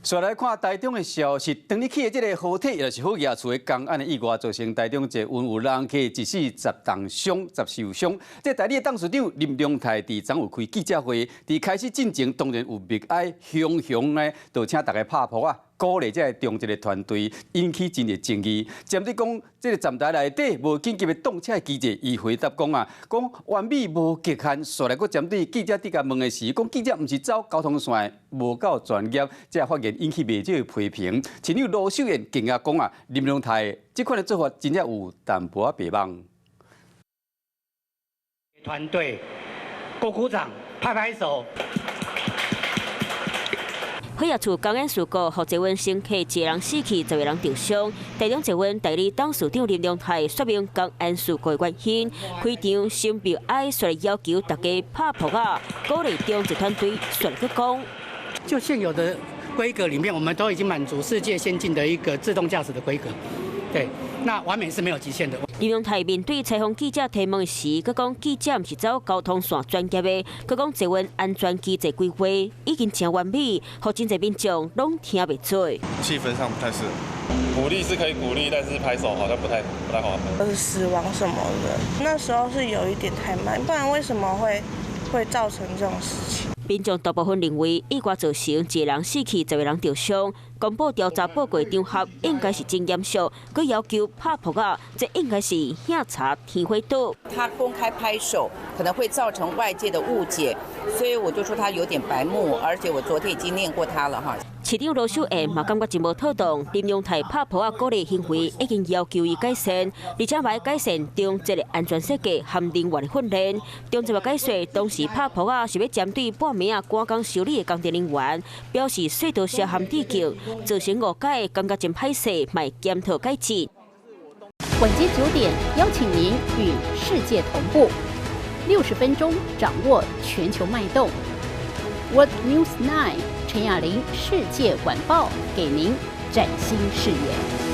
再来看台中的消息，当日起的这个好体，也就是好夜厝的公安的意外，造成台中一温有人客致死10重伤、10受伤。这台里的董事长林良泰伫昨有开记者会，伫开始进前当然有默哀，雄呢，就请大家拍扑啊。 鼓励这个中一个团队引起真热争议。针对讲，这个站台内底无紧急的动车机制，伊回答讲啊，讲完美无极限。说来，佫针对记者伫甲问的时，讲记者毋是走交通线，无够专业，这发言引起媒体的批评。前女友罗秀燕更加讲啊，林良泰这款的做法真正有淡薄仔白目。团队鼓鼓掌，拍拍手。 好夜厝公安事故，互这位乘客一个人死去，10个人受伤。台中这位代理董事长林良泰说明公安事故的原因，开场深表哀，说要求大家拍扑啊，鼓励中一团队说个讲。就现有的规格里面，我们都已经满足世界先进的一个自动驾驶的规格。对，那完美是没有极限的。 林良泰面对采访记者提问时，佮讲记者毋是走交通线专业的，佮讲这份安全机制规划已经真完美，互真侪民众拢听袂做。气氛上不太适合，鼓励是可以鼓励，但是拍手好像不太好。死亡什么的，那时候是有一点太慢，不然为什么会造成这种事情？ 民众大部分认为意外造成1个人死去，10个人受伤。公布调查报告场合应该是真严肃，佮要求拍扑啊，这应该是警察天花度。他公开拍手可能会造成外界的误解，所以我就说他有点白目，而且我昨天已经念过他了哈。市长罗秀燕嘛感觉真无妥当，林良泰拍扑啊鼓励行为已经要求伊改善，而且还改善中职的安全设计和人员的训练。中职嘛解说当时拍扑啊是要针对半暝啊赶工修理的工地人员，表示隧道涉含地球，造成误解，感觉真歹势，卖检讨改进。晚间9点，邀请您与世界同步，60分钟掌握全球脉动。World News 9，陈雅玲世界晚报给您崭新视野。